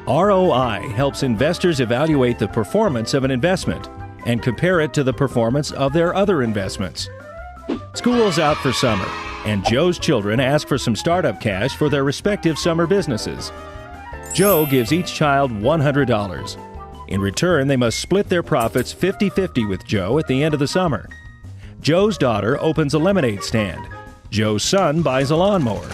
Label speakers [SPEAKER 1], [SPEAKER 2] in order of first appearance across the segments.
[SPEAKER 1] ROI helps investors evaluate the performance of an investment and compare it to the performance of their other investments. School's out for summer, and Joe's children ask for some startup cash for their respective summer businesses. Joe gives each child $100. In return, they must split their profits 50-50 with Joe at the end of the summer. Joe's daughter opens a lemonade stand. Joe's son buys a lawnmower.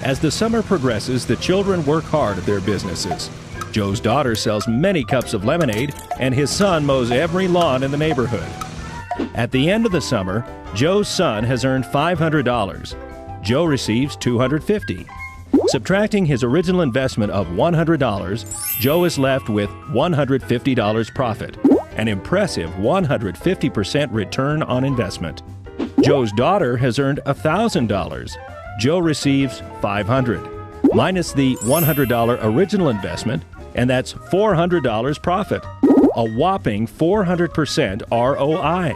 [SPEAKER 1] As the summer progresses, the children work hard at their businesses. Joe's daughter sells many cups of lemonade, and his son mows every lawn in the neighborhood. At the end of the summer, Joe's son has earned $500. Joe receives $250. Subtracting his original investment of $100, Joe is left with $150 profit, an impressive 150% return on investment. Joe's daughter has earned $1,000. Joe receives $500, minus the $100 original investment, and that's $400 profit, a whopping 400% ROI.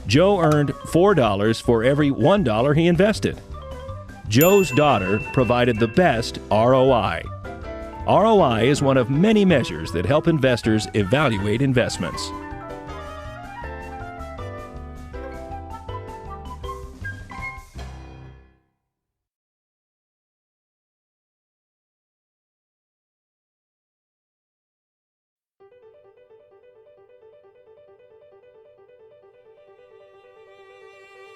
[SPEAKER 1] Joe earned $4 for every $1 he invested. Joe's daughter provided the best ROI. ROI is one of many measures that help investors evaluate investments.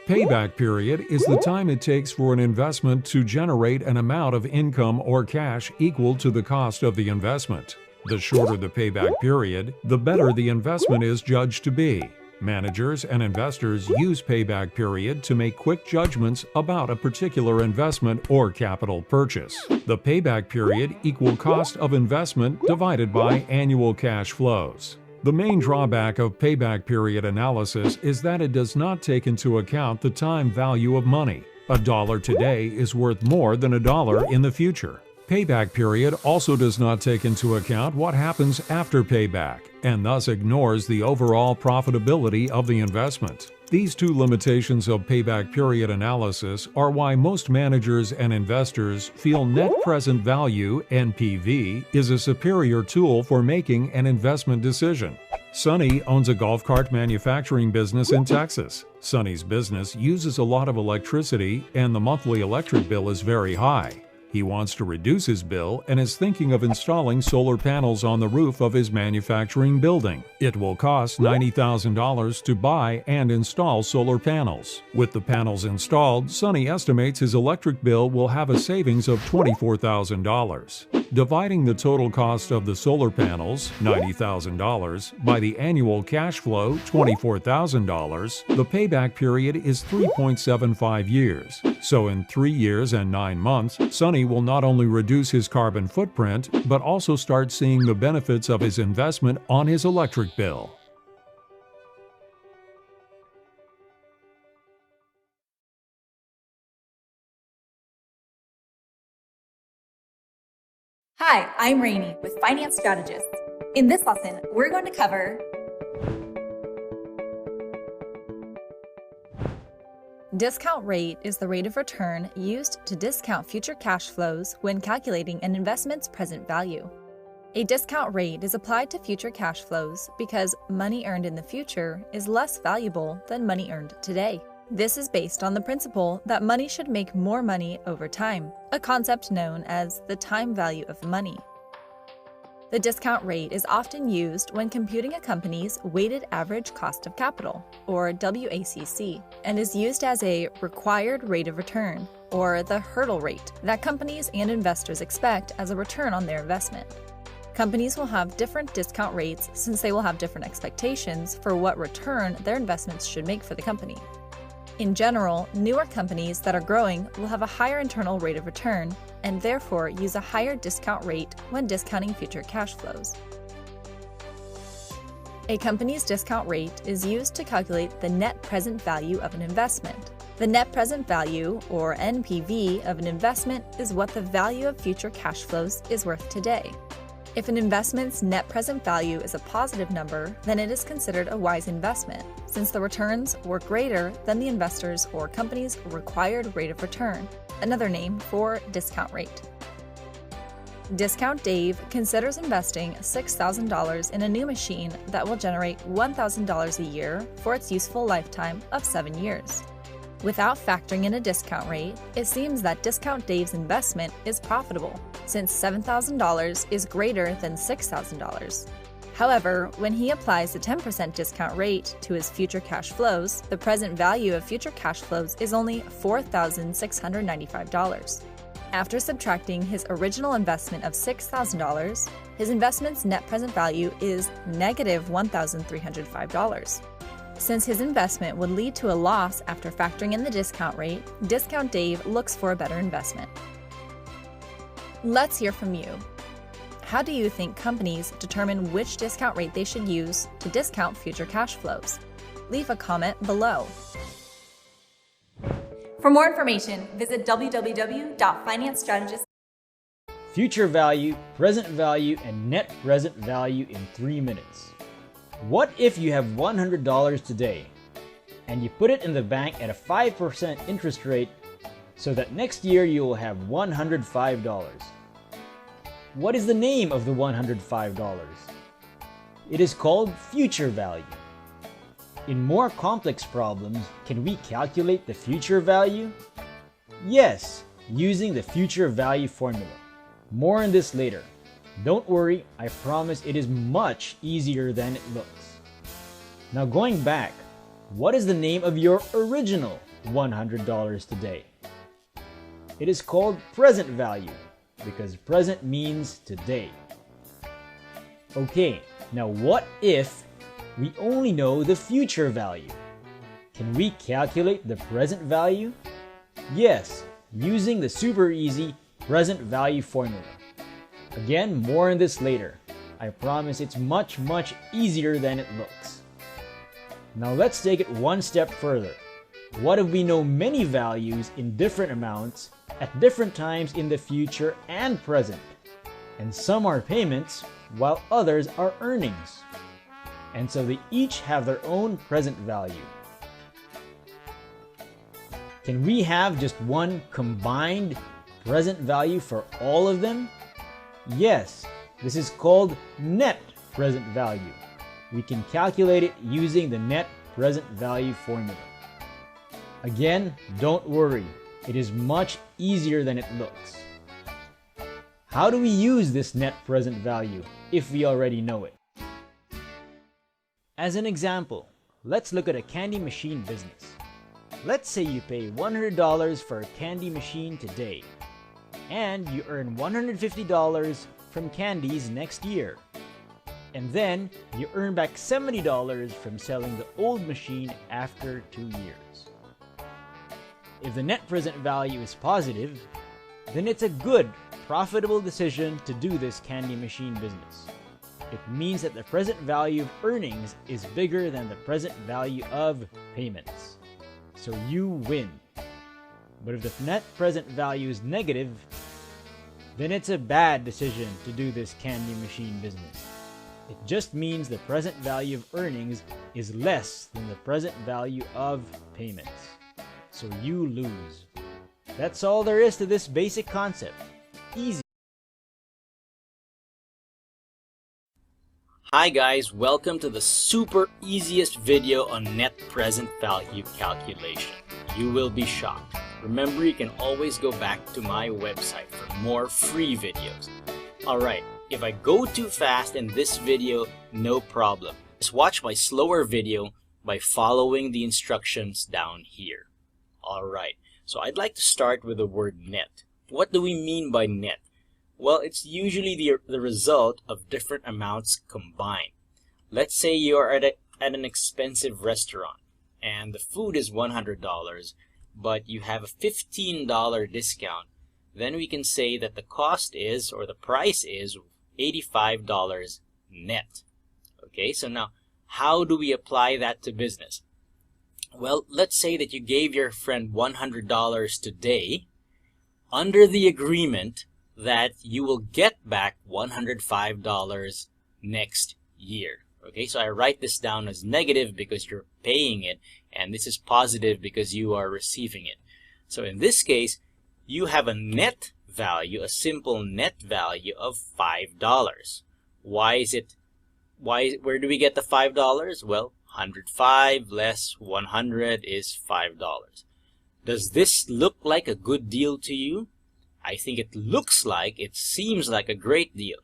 [SPEAKER 2] Payback period is the time it takes for an investment to generate an amount of income or cash equal to the cost of the investment. The shorter the payback period, the better the investment is judged to be. Managers and investors use payback period to make quick judgments about a particular investment or capital purchase. The payback period equals cost of investment divided by annual cash flows. The main drawback of payback period analysis is that it does not take into account the time value of money. A dollar today is worth more than a dollar in the future. Payback period also does not take into account what happens after payback, and thus ignores the overall profitability of the investment. These two limitations of payback period analysis are why most managers and investors feel net present value (NPV) is a superior tool for making an investment decision. Sonny owns a golf cart manufacturing business in Texas. Sonny's business uses a lot of electricity, and the monthly electric bill is very high. He wants to reduce his bill and is thinking of installing solar panels on the roof of his manufacturing building. It will cost $90,000 to buy and install solar panels. With the panels installed, Sonny estimates his electric bill will have a savings of $24,000. Dividing the total cost of the solar panels, $90,000, by the annual cash flow, $24,000, the payback period is 3.75 years. So in 3 years and 9 months, Sonny will not only reduce his carbon footprint, but also start seeing the benefits of his investment on his electric bill.
[SPEAKER 3] Hi, I'm Rainey with Finance Strategists. In this lesson, we're going to cover discount rate is the rate of return used to discount future cash flows when calculating an investment's present value. A discount rate is applied to future cash flows because money earned in the future is less valuable than money earned today. This is based on the principle that money should make more money over time, a concept known as the time value of money. The discount rate is often used when computing a company's weighted average cost of capital, or WACC, and is used as a required rate of return, or the hurdle rate, that companies and investors expect as a return on their investment. Companies will have different discount rates since they will have different expectations for what return their investments should make for the company. In general, newer companies that are growing will have a higher internal rate of return and therefore use a higher discount rate when discounting future cash flows. A company's discount rate is used to calculate the net present value of an investment. The net present value, or NPV, of an investment is what the value of future cash flows is worth today. If an investment's net present value is a positive number, then it is considered a wise investment, since the returns were greater than the investor's or company's required rate of return, another name for discount rate. Discount Dave considers investing $6,000 in a new machine that will generate $1,000 a year for its useful lifetime of 7 years. Without factoring in a discount rate, it seems that Discount Dave's investment is profitable, since $7,000 is greater than $6,000. However, when he applies the 10% discount rate to his future cash flows, the present value of future cash flows is only $4,695. After subtracting his original investment of $6,000, his investment's net present value is negative $1,305. Since his investment would lead to a loss after factoring in the discount rate, Discount Dave looks for a better investment. Let's hear from you. How do you think companies determine which discount rate they should use to discount future cash flows? Leave a comment below. For more information, visit www.financestrategist.
[SPEAKER 4] Future value, present value, and net present value in 3 minutes. What if you have $100 today and you put it in the bank at a 5% interest rate so that next year you will have $105? What is the name of the $105? It is called future value. In more complex problems, can we calculate the future value? Yes, using the future value formula. More on this later. Don't worry, I promise it is much easier than it looks. Now going back, what is the name of your original $100 today? It is called present value, because present means today. Okay, now what if we only know the future value? Can we calculate the present value? Yes, using the super easy present value formula. Again, more on this later. I promise it's much easier than it looks. Now let's take it one step further. What if we know many values in different amounts at different times in the future and present? And some are payments while others are earnings. And so they each have their own present value. Can we have just one combined present value for all of them? Yes, this is called net present value. We can calculate it using the net present value formula. Again, don't worry, it is much easier than it looks. How do we use this net present value if we already know it? As an example, let's look at a candy machine business. Let's say you pay $100 for a candy machine today, and you earn $150 from candies next year. And then you earn back $70 from selling the old machine after 2 years. If the net present value is positive, then it's a good, profitable decision to do this candy machine business. It means that the present value of earnings is bigger than the present value of payments. So you win. But if the net present value is negative, then it's a bad decision to do this candy machine business. It just means the present value of earnings is less than the present value of payments. So you lose. That's all there is to this basic concept. Easy.
[SPEAKER 5] Hi guys, welcome to the super easiest video on net present value calculation. You will be shocked. Remember, you can always go back to my website for more free videos. Alright, if I go too fast in this video, no problem. Just watch my slower video by following the instructions down here. Alright, so I'd like to start with the word net. What do we mean by net? Well, it's usually the result of different amounts combined. Let's say you are at an expensive restaurant and the food is $100, but you have a $15 discount. Then we can say that the cost is, or the price is, $85 net. Okay, so now how do we apply that to business? Well, let's say that you gave your friend $100 today under the agreement that you will get back $105 next year. Okay, so I write this down as negative because you're paying it, and this is positive because you are receiving it. So in this case, you have a net value, a simple net value of $5. Where do we get the $5? Well, 105 less 100 is $5. Does this look like a good deal to you? I think it seems like a great deal,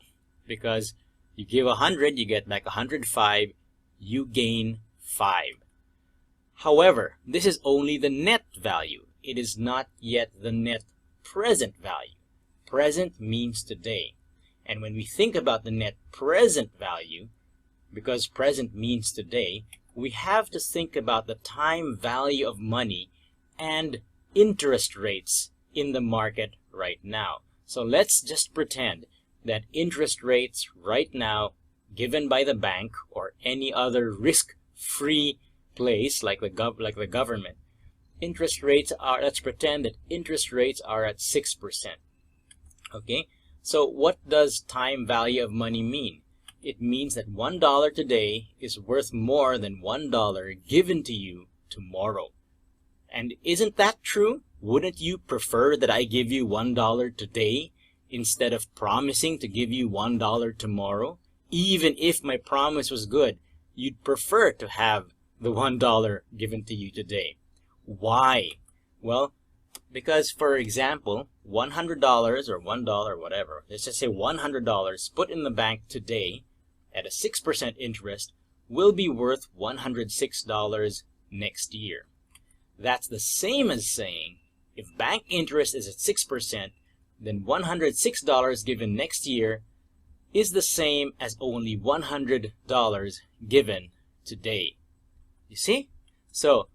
[SPEAKER 5] because you give 100, you get back 105, you gain 5. However, this is only the net value. It is not yet the net present value. Present means today. And when we think about the net present value, because present means today, we have to think about the time value of money and interest rates in the market right now. So let's just pretend that interest rates right now, given by the bank or any other risk-free place like the government, let's pretend that interest rates are at 6%. Okay, so what does time value of money mean? It means that $1 today is worth more than $1 given to you tomorrow. And isn't that true? Wouldn't you prefer that I give you $1 today instead of promising to give you $1 tomorrow? Even if my promise was good, you'd prefer to have the $1 given to you today. Why? Well, because, for example, $100 or $1, whatever, let's just say $100 put in the bank today at a 6% interest will be worth $106 next year. That's the same as saying if bank interest is at 6%, then $106 given next year is the same as only $100 given today. You see? So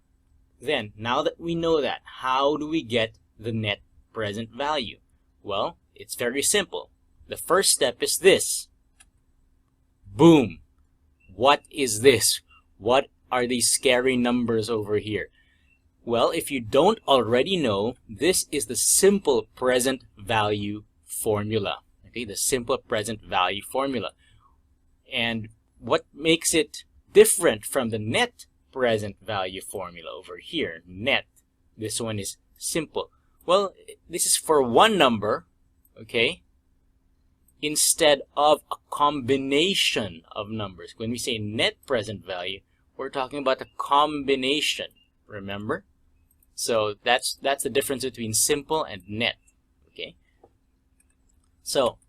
[SPEAKER 5] then, now that we know that, how do we get the net present value? Well, it's very simple. The first step is this. Boom! What is this? What are these scary numbers over here? Well, if you don't already know, this is the simple present value formula. Okay, the simple present value formula. And what makes it different from the net present value formula over here? Net. This one is simple. Well, this is for one number, okay, instead of a combination of numbers. When we say net present value, we're talking about a combination, remember? So that's the difference between simple and net, okay? So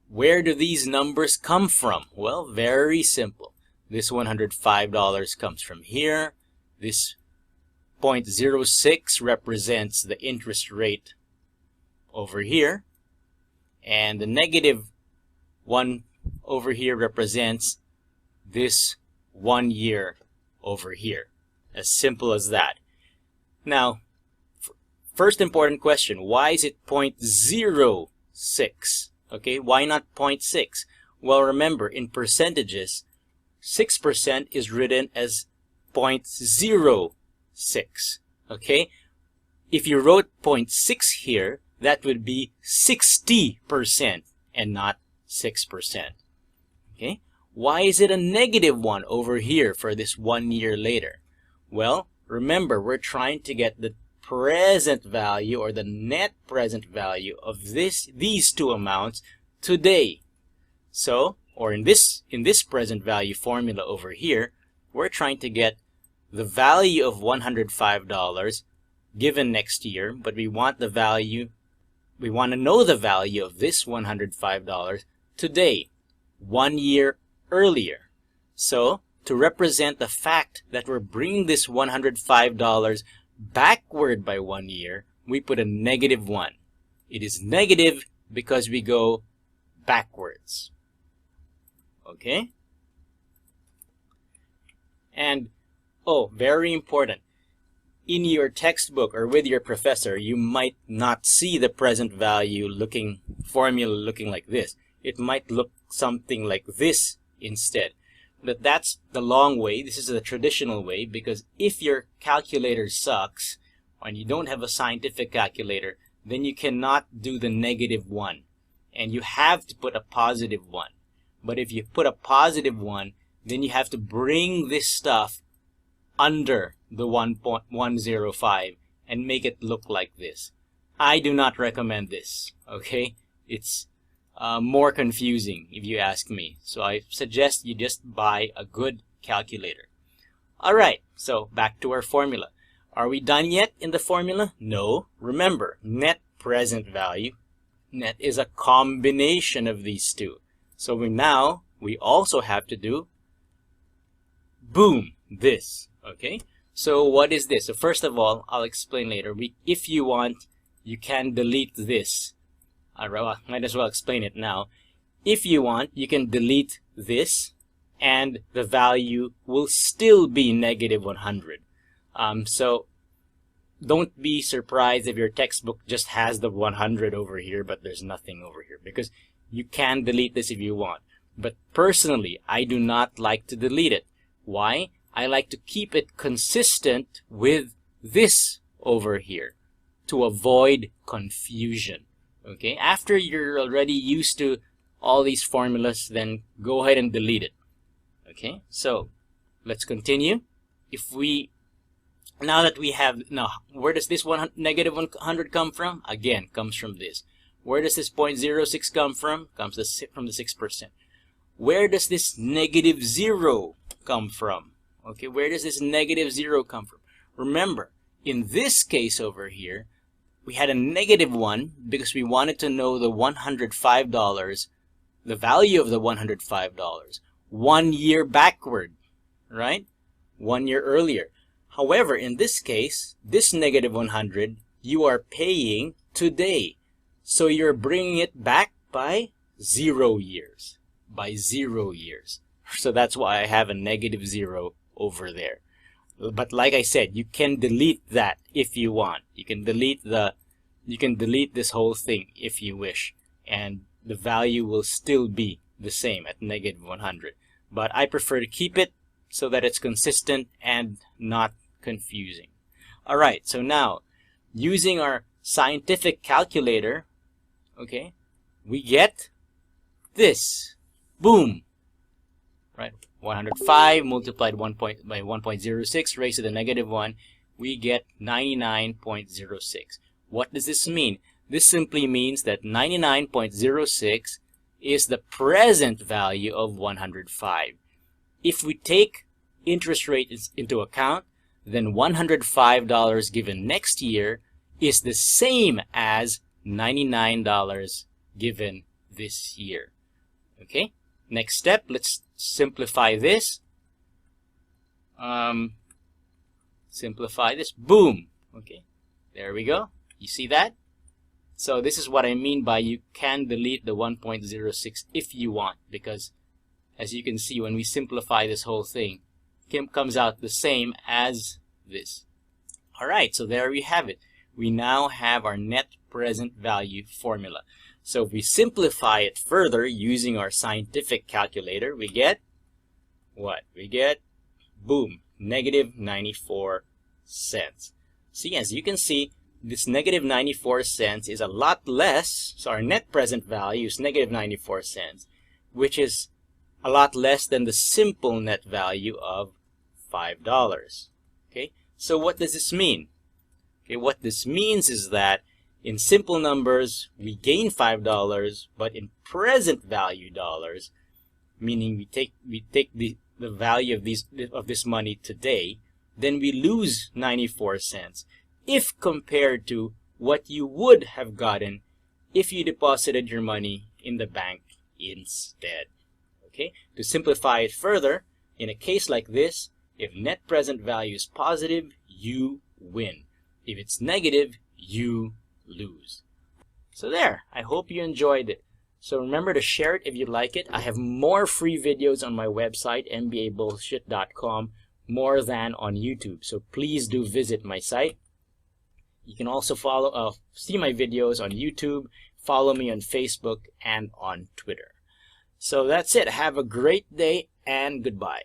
[SPEAKER 5] where do these numbers come from? Well, very simple. This $105 comes from here. This 0.06 represents the interest rate over here. And the negative one over here represents this 1 year over here. As simple as that. Now, first important question, why is it 0.06? Okay, why not 0.6? Well, remember, in percentages, 6% is written as 0.06. Okay, if you wrote 0.6 here, that would be 60% and not 6%. Okay, why is it a negative one over here for this 1 year later? Well, remember, we're trying to get the present value or the net present value of these two amounts today. So, or in this present value formula over here, we're trying to get the value of $105 given next year, but we want to know the value of this $105 today, 1 year earlier. So, to represent the fact that we're bringing this $105 backward by 1 year, we put a -1. It is negative because we go backwards. Okay? And, oh, very important. In your textbook or with your professor, you might not see the present value formula looking like this. It might look something like this instead. But that's the long way. This is the traditional way, because if your calculator sucks and you don't have a scientific calculator, then you cannot do the -1. And you have to put a +1. But if you put a +1, then you have to bring this stuff under the 1.105 and make it look like this. I do not recommend this, okay? It's more confusing if you ask me. So I suggest you just buy a good calculator. Alright, so back to our formula. Are we done yet in the formula? No. Remember, net present value. Net is a combination of these two. So we also have to do, boom, this, okay? So what is this? So first of all, I'll explain later. If you want, you can delete this. I might as well explain it now. If you want, you can delete this, and the value will still be negative 100. So don't be surprised if your textbook just has the 100 over here, but there's nothing over here, because you can delete this if you want. But personally, I do not like to delete it. Why? I like to keep it consistent with this over here to avoid confusion. Okay, after you're already used to all these formulas, then go ahead and delete it. Okay, so let's continue. Now that we have, where does this negative 100 come from? Again, comes from this. Where does this 0.06 come from? Comes from the 6%. Where does this negative 0 come from? Okay, where does this negative 0 come from? Remember, in this case over here, we had a negative 1 because we wanted to know the $105, the value of the $105, 1 year backward, right? 1 year earlier. However, in this case, this negative 100, you are paying today. So you're bringing it back by 0 years. By 0 years. So that's why I have a negative 0 over there. But like I said, you can delete that if you want. You can delete this whole thing if you wish, and the value will still be the same at negative 100. But I prefer to keep it so that it's consistent and not confusing. Alright, so now using our scientific calculator, okay, we get this. Boom! Right? 105 multiplied by 1.06 raised to the negative 1, we get 99.06. What does this mean? This simply means that 99.06 is the present value of 105. If we take interest rates into account, then $105 given next year is the same as $99 given this year. Okay? Next step, let's simplify this. Simplify this. Boom. Okay. There we go. You see that? So this is what I mean by you can delete the 1.06 if you want, because as you can see, when we simplify this whole thing, it comes out the same as this. Alright, so there we have it. We now have our net present value formula. So if we simplify it further using our scientific calculator, we get what? We get, boom, negative 94 cents. See, as you can see, this negative 94 cents is a lot less, so our net present value is negative 94 cents, which is a lot less than the simple net value of $5. Okay, so what does this mean? Okay, what this means is that in simple numbers, we gain $5, but in present value dollars, meaning we take the value of this money today, then we lose 94 cents if compared to what you would have gotten if you deposited your money in the bank instead. Okay? To simplify it further, in a case like this, if net present value is positive, you win. If it's negative, you lose. So there, I hope you enjoyed it. So remember to share it if you like it. I have more free videos on my website, mbabullshit.com, more than on YouTube. So please do visit my site. You can also see my videos on YouTube, follow me on Facebook and on Twitter. So that's it. Have a great day and goodbye.